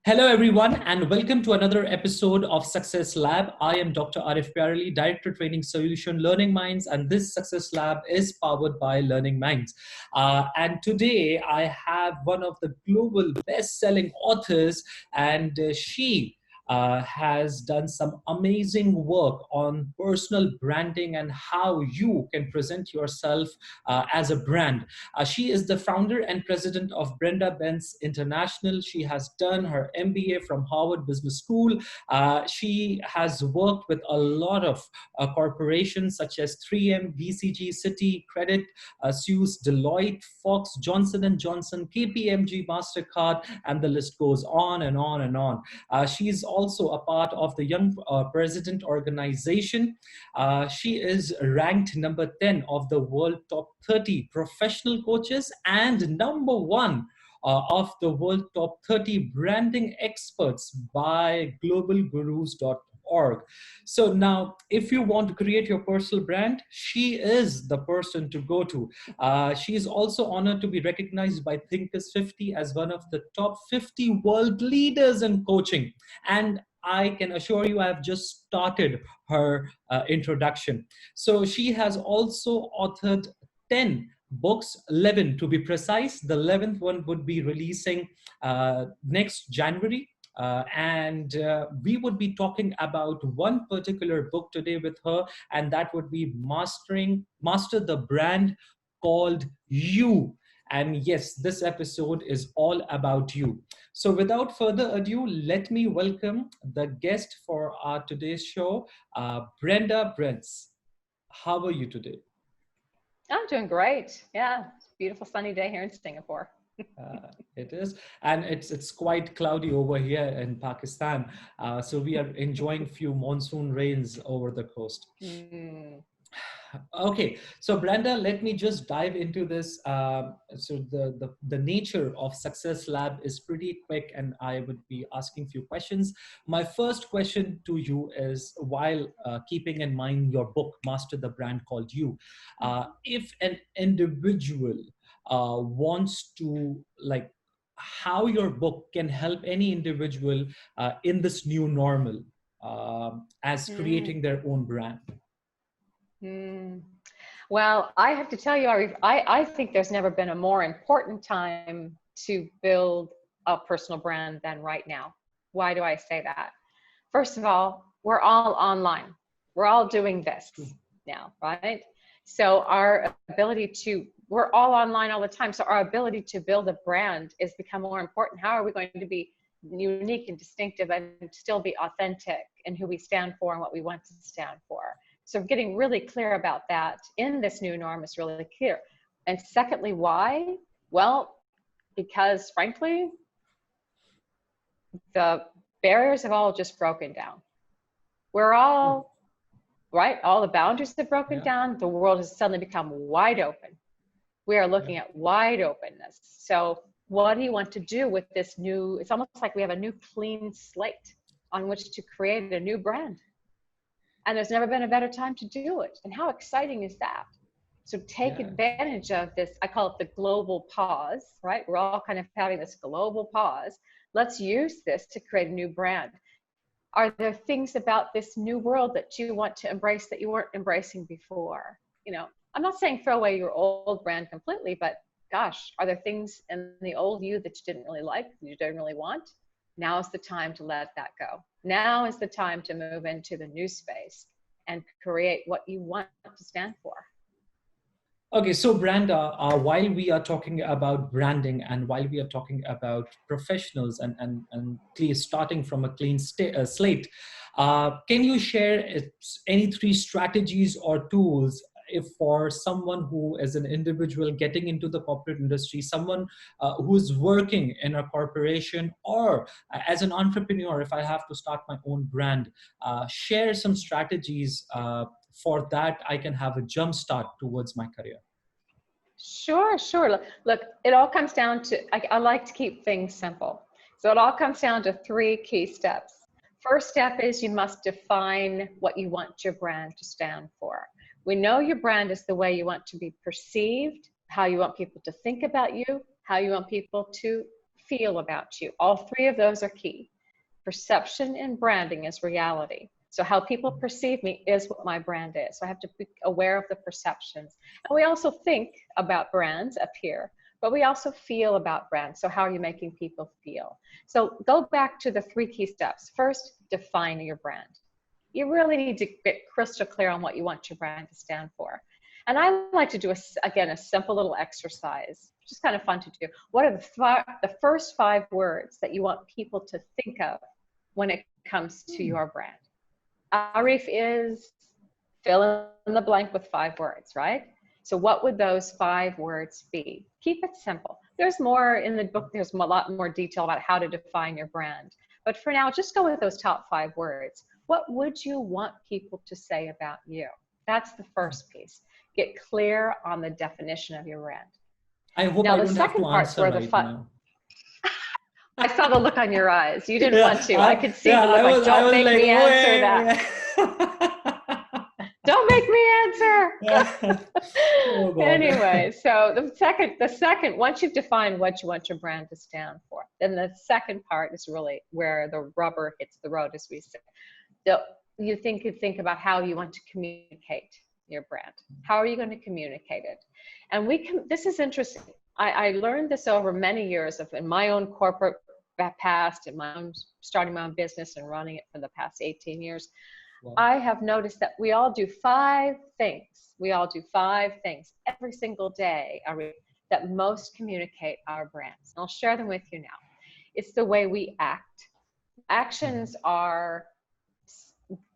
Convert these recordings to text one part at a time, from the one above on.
Hello, everyone, and welcome to another episode of Success Lab. I am Dr. Arif Pyarali, Director Training Solution Learning Minds, and this Success Lab is powered by Learning Minds. And today I have one of the global best-selling authors, and she has done some amazing work on personal branding and how you can present yourself as a brand. She is the founder and president of Brenda Bence International. She has done her MBA from Harvard Business School. She has worked with a lot of corporations such as 3M, BCG, Citi, Credit Suisse, Deloitte, Fox, Johnson and Johnson, KPMG, Mastercard, and the list goes on and on and on. She is also a part of the Young President organization. She is ranked number 10 of the world top 30 professional coaches and number one of the world top 30 branding experts by globalgurus.org. So now, if you want to create your personal brand, she is the person to go to. She is also honored to be recognized by Thinkers 50 as one of the top 50 world leaders in coaching. And I can assure you, I have just started her introduction. So she has also authored 10 books, 11 to be precise. The 11th one would be releasing next January. And we would be talking about one particular book today with her, and that would be Master the Brand Called You. And yes, this episode is all about you. So without further ado, let me welcome the guest for our today's show, Brenda Bence. How are you today? I'm doing great. Yeah, it's a beautiful sunny day here in Singapore. It is, and it's quite cloudy over here in Pakistan. So we are enjoying few monsoon rains over the coast. Okay, so Brenda, let me just dive into this. So the nature of Success Lab is pretty quick, and I would be asking few questions. My first question to you is, while keeping in mind your book, Master the Brand Called You, if an individual wants to like how your book can help any individual in this new normal as creating their own brand. Mm. Well, I have to tell you, Arif, I think there's never been a more important time to build a personal brand than right now. Why do I say that? First of all, we're all online. We're all doing this now, right? So our ability to, we're all online all the time. So our ability to build a brand is become more important. How are we going to be unique and distinctive and still be authentic in who we stand for and what we want to stand for? So getting really clear about that in this new norm is really clear. And secondly, why? Well, because frankly, the barriers have all just broken down. We're all, right? All the boundaries have broken down. The world has suddenly become wide open. We are looking at wide openness. So what do you want to do with this new, it's almost like we have a new clean slate on which to create a new brand. And there's never been a better time to do it. And how exciting is that? So take advantage of this, I call it the global pause, right? We're all kind of having this global pause. Let's use this to create a new brand. Are there things about this new world that you want to embrace that you weren't embracing before? You know, I'm not saying throw away your old brand completely, but gosh, are there things in the old you that you didn't really like, you didn't really want? Now is the time to let that go. Now is the time to move into the new space and create what you want to stand for. Okay, so Brenda, while we are talking about branding and while we are talking about professionals and starting from a clean slate, can you share any three strategies or tools if for someone who is an individual getting into the corporate industry, someone who is working in a corporation, or as an entrepreneur, if I have to start my own brand, share some strategies for that I can have a jump start towards my career? Sure. Look, it all comes down to, I like to keep things simple. So it all comes down to three key steps. First step is you must define what you want your brand to stand for. We know your brand is the way you want to be perceived, how you want people to think about you, how you want people to feel about you. All three of those are key. Perception and branding is reality. So how people perceive me is what my brand is. So I have to be aware of the perceptions. And we also think about brands up here, but we also feel about brands. So how are you making people feel? So go back to the 3 key steps. First, define your brand. You really need to get crystal clear on what you want your brand to stand for. And I like to do, again, a simple little exercise, which is kind of fun to do. What are the first 5 words that you want people to think of when it comes to your brand? Arif is fill in the blank with 5 words, right? So what would those 5 words be? Keep it simple. There's more in the book. There's a lot more detail about how to define your brand. But for now, just go with those top 5 words. What would you want people to say about you? That's the first piece. Get clear on the definition of your brand. I hope Now, I the don't have second to part's answer where the right fun. now. I saw the look on your eyes. You didn't Yeah, want to. I could see the look I like, don't was make like, me oh, answer yeah, that. Don't make me answer. yeah. Oh God. Anyway, so the second, once you've defined what you want your brand to stand for, then the second part is really where the rubber hits the road, as we say. You think about how you want to communicate your brand. How are you going to communicate it? And this is interesting. I learned this over many years in my own corporate past, and starting my own business and running it for the past 18 years. Wow. I have noticed that we all do 5 things. We all do 5 things every single day that most communicate our brands. And I'll share them with you now. It's the way we act. Actions are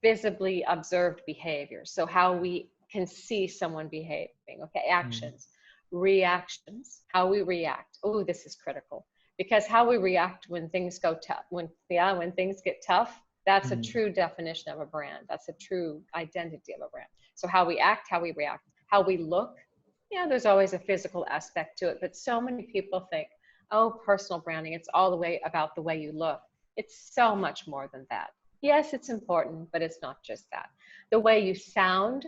visibly observed behavior. So how we can see someone behaving, okay? Actions. Reactions, how we react. Oh, this is critical, because how we react when things go tough, when things get tough, that's a true definition of a brand. That's a true identity of a brand. So how we act, how we react, how we look. Yeah, there's always a physical aspect to it, but so many people think, oh, personal branding, it's all the way about the way you look. It's so much more than that. Yes, it's important, but it's not just that. The way you sound,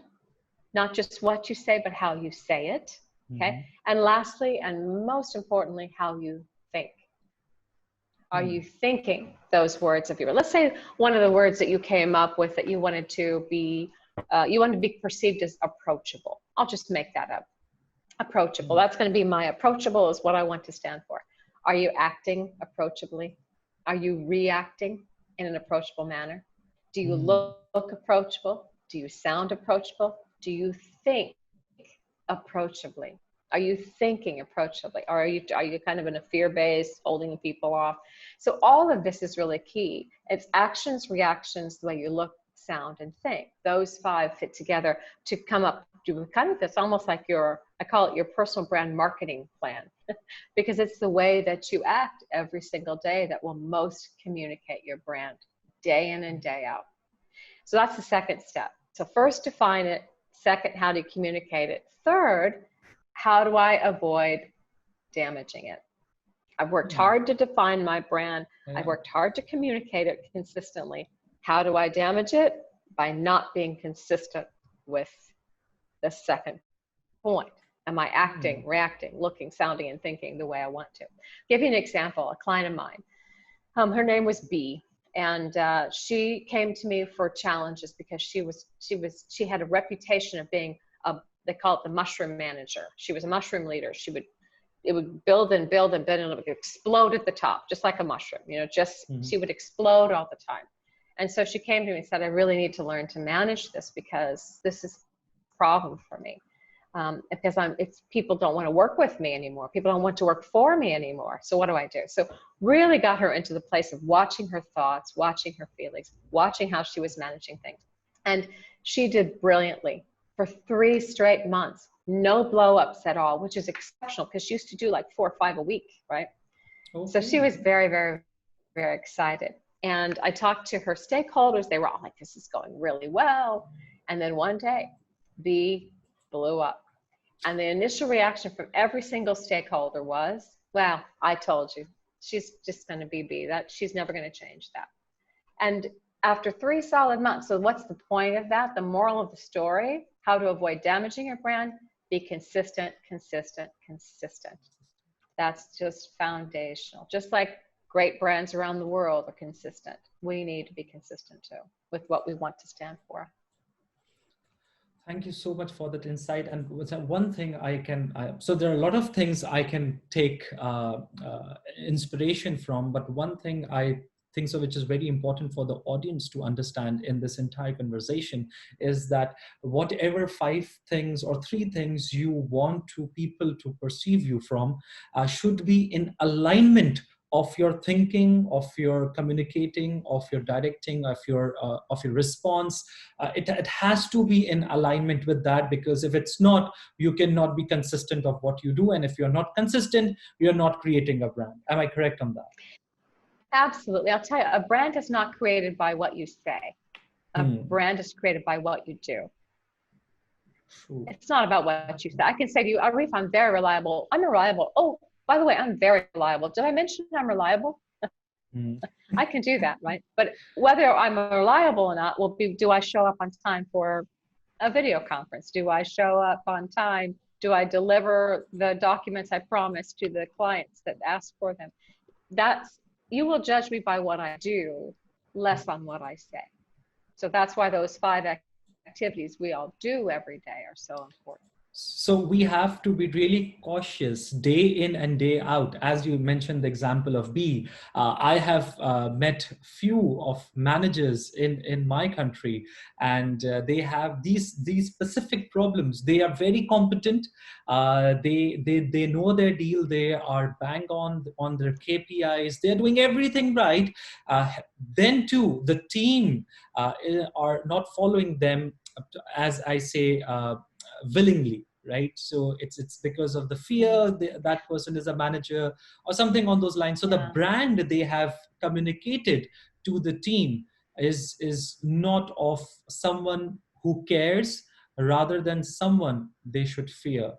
not just what you say, but how you say it. Okay. And lastly, and most importantly, how you think. Are you thinking those words of yours? Let's say one of the words that you came up with that you wanted to be perceived as approachable. I'll just make that up. Approachable. That's going to be my approachable is what I want to stand for. Are you acting approachably? Are you reacting in an approachable manner? Do you look approachable? Do you sound approachable? Do you think approachably? Are you thinking approachably? Or are you kind of in a fear-based, holding people off? So all of this is really key. It's actions, reactions, the way you look, sound, and think. Those 5 fit together to come up to kind of this almost like I call it your personal brand marketing plan, because it's the way that you act every single day that will most communicate your brand day in and day out. So that's the second step. So first, define it. Second, how do you communicate it? Third, how do I avoid damaging it? I've worked hard to define my brand. I've worked hard to communicate it consistently. How do I damage it? By not being consistent with the second point. Am I acting, reacting, looking, sounding, and thinking the way I want to? Give you an example. A client of mine, her name was B, and she came to me for challenges because she had a reputation of being they call it the mushroom manager. She was a mushroom leader. It would build and build and build, and it would explode at the top, just like a mushroom, she would explode all the time. And so she came to me and said, I really need to learn to manage this because this is a problem for me. Because people don't want to work with me anymore. People don't want to work for me anymore. So what do I do? So really got her into the place of watching her thoughts, watching her feelings, watching how she was managing things. And she did brilliantly for 3 straight months. No blow-ups at all, which is exceptional because she used to do like 4 or 5 a week, right? Okay. So she was very, very, very excited. And I talked to her stakeholders. They were all like, this is going really well. And then one day, B blew up. And the initial reaction from every single stakeholder was, well, I told you, she's just going to be B. She's never going to change that. And after 3 solid months, so what's the point of that? The moral of the story, how to avoid damaging your brand, be consistent, consistent, consistent. That's just foundational. Just like great brands around the world are consistent, we need to be consistent too with what we want to stand for. Thank you so much for that insight. And one thing so there are a lot of things I can take inspiration from, but one thing I think so, which is very important for the audience to understand in this entire conversation, is that whatever five things or three things you want to people to perceive you from should be in alignment of your thinking, of your communicating, of your directing, of your response. It has to be in alignment with that, because if it's not, you cannot be consistent of what you do. And if you're not consistent, you're not creating a brand. Am I correct on that? Absolutely. I'll tell you, a brand is not created by what you say. A brand is created by what you do. True. It's not about what you say. I can say to you, Arif, I'm very reliable. I'm reliable. Oh, by the way, I'm very reliable. Did I mention I'm reliable? I can do that, right? But whether I'm reliable or not will be, do I show up on time for a video conference? Do I show up on time? Do I deliver the documents I promised to the clients that asked for them? You will judge me by what I do, less on what I say. So that's why those 5 activities we all do every day are so important. So we have to be really cautious day in and day out. As you mentioned the example of B, I have met few of managers in my country, and they have these specific problems. They are very competent. They know their deal. They are bang on their KPIs. They're doing everything right. Then too, the team are not following them, as I say, willingly, right? So it's because of the fear that person is a manager or something on those lines. So the brand they have communicated to the team is not of someone who cares, rather than someone they should fear.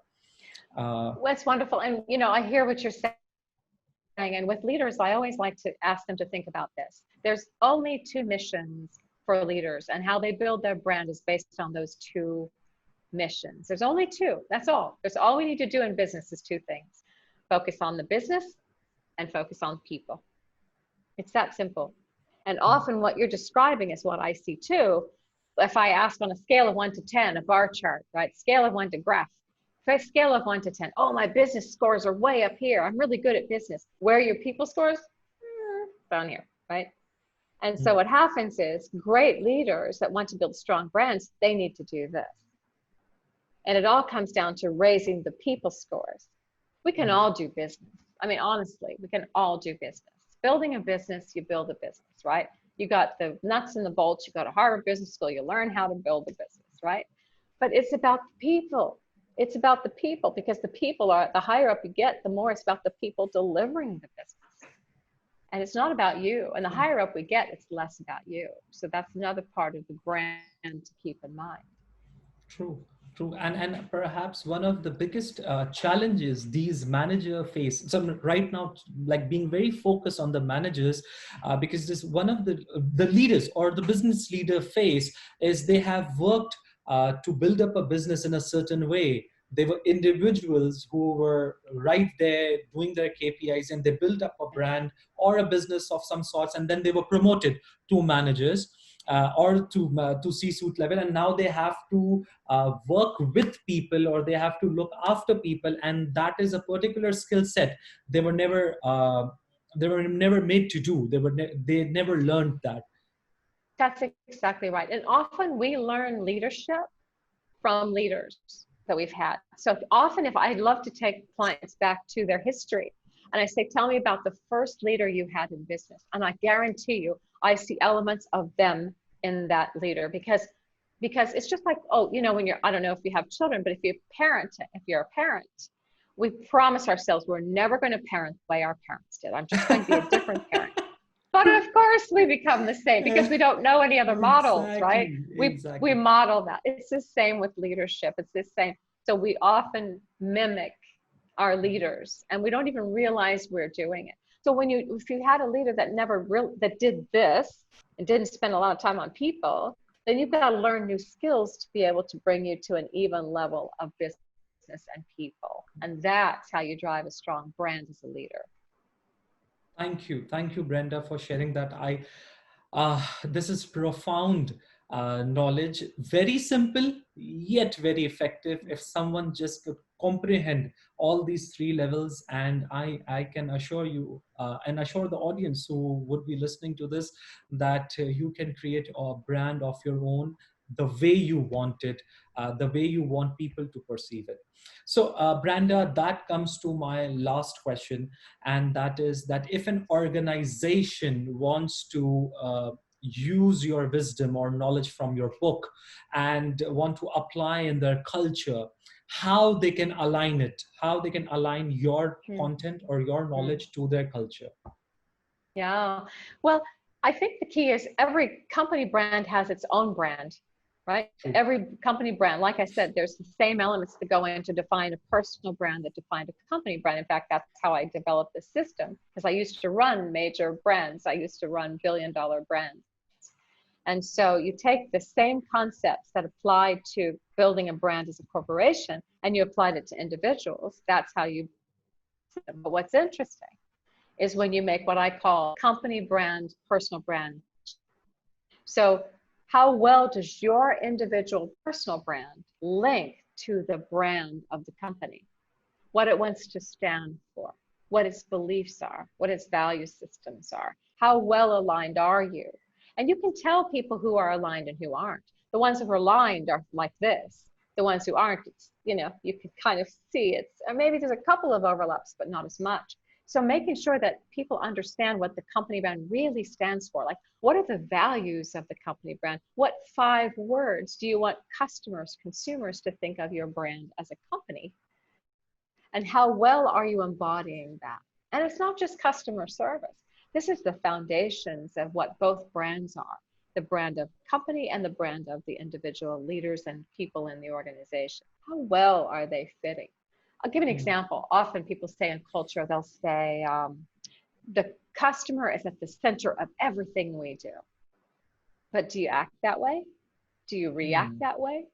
That's wonderful. And I hear what you're saying. And with leaders, I always like to ask them to think about this. There's only 2 missions for leaders, and how they build their brand is based on those 2 missions. There's only 2. That's all. That's all we need to do in business is 2 things. Focus on the business and focus on people. It's that simple. And often what you're describing is what I see too. If I ask on a scale of 1 to 10, a bar chart, right? Scale of 1 to graph. If I scale of 1 to 10, oh, my business scores are way up here. I'm really good at business. Where are your people scores? Down here, right? And so what happens is great leaders that want to build strong brands, they need to do this. And it all comes down to raising the people scores. We can all do business. I mean, honestly, we can all do business. Building a business, you build a business, right? You got the nuts and the bolts. You go to Harvard Business School. You learn how to build a business, right? But it's about the people. It's about the people, because the people are, the higher up you get, the more it's about the people delivering the business. And it's not about you. And the higher up we get, it's less about you. So that's another part of the brand to keep in mind. True. And perhaps one of the biggest challenges these managers face. So right now, like being very focused on the managers, because this one of the leaders or the business leader face is they have worked to build up a business in a certain way. They were individuals who were right there doing their KPIs, and they built up a brand or a business of some sorts, and then they were promoted to managers. Or to C-suite level, and now they have to work with people, or they have to look after people, and that is a particular skill set they were never made to do. They never learned that. That's exactly right. And often we learn leadership from leaders that we've had. So often, if I'd love to take clients back to their history, and I say, tell me about the first leader you had in business, and I guarantee you, I see elements of them in that leader, because it's just like, when you're, I don't know if you have children, but if you're a parent, we promise ourselves we're never going to parent the way our parents did. I'm just going to be a different parent. But of course we become the same, because we don't know any other models, right? We model that. It's the same with leadership. It's the same. So we often mimic our leaders, and we don't even realize we're doing it. So if you had a leader that did this and didn't spend a lot of time on people, then you've got to learn new skills to be able to bring you to an even level of business business and people. And that's how you drive a strong brand as a leader. Thank you, Brenda, for sharing that. This is profound knowledge, very simple yet very effective. If someone just could comprehend all these three levels, and I can assure you and assure the audience who would be listening to this that you can create a brand of your own the way you want it, the way you want people to perceive it. So, Brenda, that comes to my last question, and that is that if an organization wants to use your wisdom or knowledge from your book and want to apply in their culture, how they can align it, how they can align your content or your knowledge to their culture. Yeah. Well, I think the key is every company brand has its own brand, right? True. Every company brand, like I said, there's the same elements that go in to define a personal brand that define a company brand. In fact, that's how I developed the system, because I used to run major brands. I used to run billion-dollar brands. And so you take the same concepts that apply to building a brand as a corporation and you applied it to individuals. That's how you. But what's interesting is when you make what I call company brand, personal brand. So how well does your individual personal brand link to the brand of the company? What it wants to stand for, what its beliefs are, what its value systems are. How well aligned are you? And you can tell people who are aligned and who aren't. The ones who are aligned are like this. The ones who aren't, you can kind of see it's, or maybe there's a couple of overlaps, but not as much. So making sure that people understand what the company brand really stands for. Like, what are the values of the company brand? What 5 words do you want customers, consumers to think of your brand as a company? And how well are you embodying that? And it's not just customer service. This is the foundations of what both brands are, the brand of company and the brand of the individual leaders and people in the organization. How well are they fitting? I'll give an example. Often people say in culture, they'll say, the customer is at the center of everything we do. But do you act that way? Do you react that way?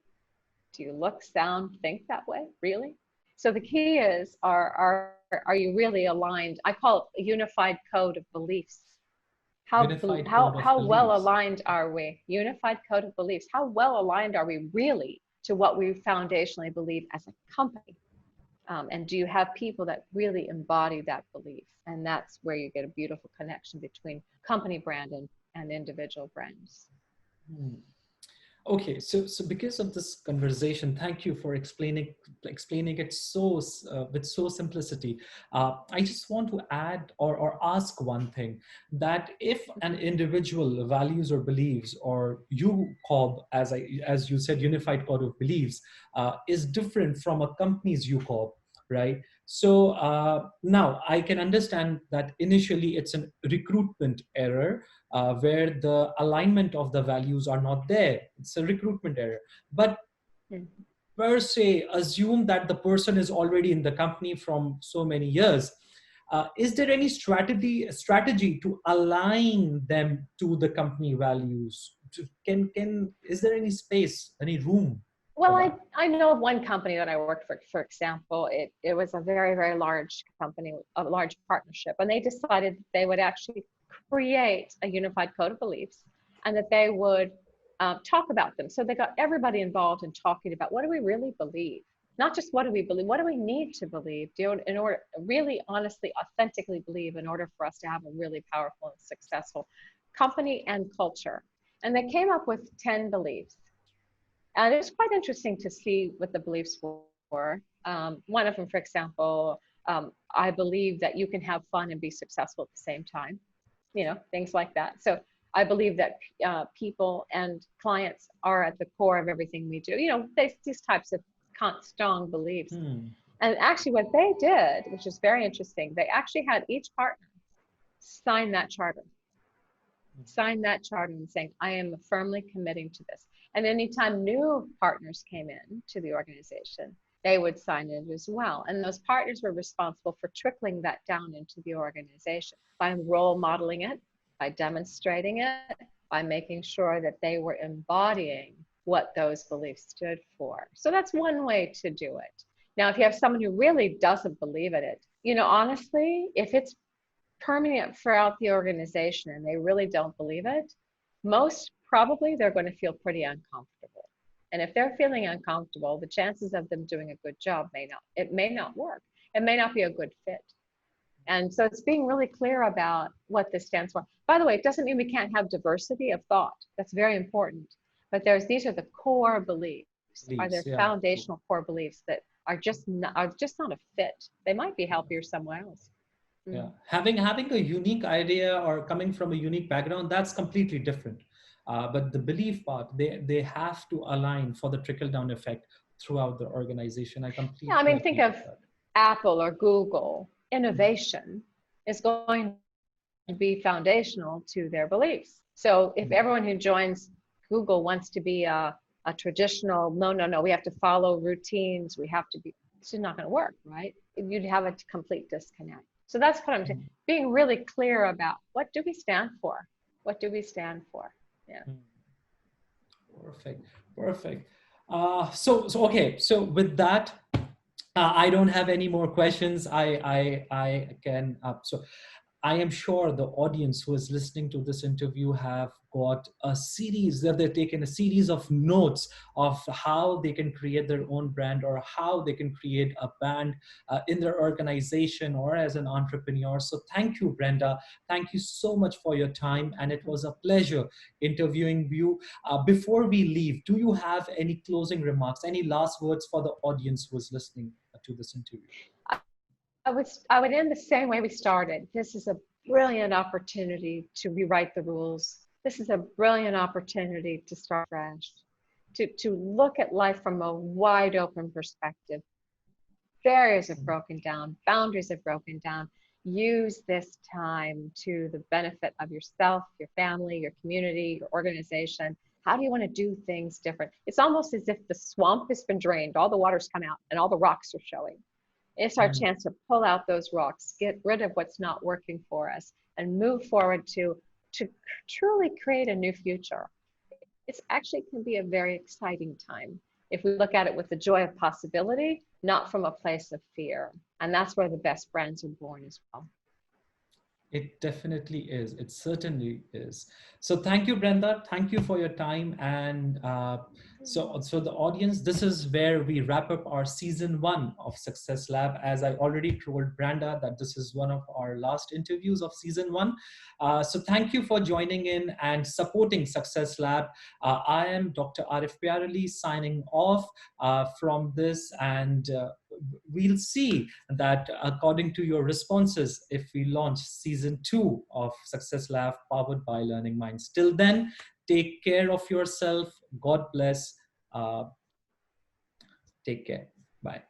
Do you look, sound, think that way? Really? So the key is, are you really aligned? I call it a unified code of beliefs. How well aligned are we? Unified code of beliefs. How well aligned are we really to what we foundationally believe as a company? And do you have people that really embody that belief? And that's where you get a beautiful connection between company brand and individual brands. Okay, so because of this conversation, thank you for explaining it so with so simplicity. I just want to add or ask one thing, that if an individual values or believes, or you COB, as you said, unified code of beliefs, is different from a company's UCOB, right? So now I can understand that initially it's a recruitment error, where the alignment of the values are not there. It's a recruitment error. But per se, assume that the person is already in the company from so many years. Is there any strategy to align them to the company values? Is there any space, any room? Well, I know of one company that I worked for example, it was a very, very large company, a large partnership, and they decided that they would actually create a unified code of beliefs and that they would talk about them. So they got everybody involved in talking about, what do we really believe? Not just what do we believe, what do we need to believe in order really honestly, authentically believe in order for us to have a really powerful and successful company and culture. And they came up with 10 beliefs. And it was quite interesting to see what the beliefs were. One of them, for example, I believe that you can have fun and be successful at the same time, things like that. So I believe that people and clients are at the core of everything we do. These types of strong beliefs. And actually what they did, which is very interesting, they actually had each partner sign that charter. Sign that charter and saying, I am firmly committing to this. And anytime new partners came in to the organization, they would sign it as well. And those partners were responsible for trickling that down into the organization by role modeling it, by demonstrating it, by making sure that they were embodying what those beliefs stood for. So that's one way to do it. Now, if you have someone who really doesn't believe in it, honestly, if it's permeate throughout the organization and they really don't believe it, most probably they're going to feel pretty uncomfortable. And if they're feeling uncomfortable, the chances of them doing a good job may not work. It may not be a good fit. And so it's being really clear about what this stands for. By the way, it doesn't mean we can't have diversity of thought. That's very important. But these are the core beliefs, are there Yeah. foundational core beliefs that are just not a fit. They might be healthier somewhere else. Yeah, having a unique idea or coming from a unique background, that's completely different. But the belief part, they have to align for the trickle down effect throughout the organization. I Yeah, I completely mean, think agree of with that. Apple or Google. Innovation is going to be foundational to their beliefs. So if everyone who joins Google wants to be a traditional, no, we have to follow routines, we have to be, it's just not going to work, right? You'd have a complete disconnect. So that's what I'm being really clear about. What do we stand for? What do we stand for? Yeah. Perfect, perfect. So okay. So with that, I don't have any more questions. I can. So I am sure the audience who is listening to this interview have got a series that they've taken a series of notes of how they can create their own brand or how they can create a brand in their organization or as an entrepreneur. So thank you, Brenda. Thank you so much for your time. And it was a pleasure interviewing you. Before we leave, do you have any closing remarks, any last words for the audience who is listening to this interview? I would end the same way we started. This is a brilliant opportunity to rewrite the rules. This is a brilliant opportunity to start fresh, to look at life from a wide open perspective. Barriers have broken down, boundaries have broken down. Use this time to the benefit of yourself, your family, your community, your organization. How do you want to do things different? It's almost as if the swamp has been drained, all the water's come out, and all the rocks are showing. It's our chance to pull out those rocks, get rid of what's not working for us, and move forward to truly create a new future. It's actually can be a very exciting time if we look at it with the joy of possibility, not from a place of fear. And that's where the best brands are born as well. It definitely is. It certainly is. So thank you, Brenda. Thank you for your time. And so the audience, this is where we wrap up our season 1 of Success Lab. As I already told Brenda that this is one of our last interviews of season 1. So thank you for joining in and supporting Success Lab. I am Dr. Arif Pyarali signing off from this, and we'll see that according to your responses if we launch season 2 of Success Lab powered by Learning Minds. Till then, take care of yourself. God bless. Take care. Bye.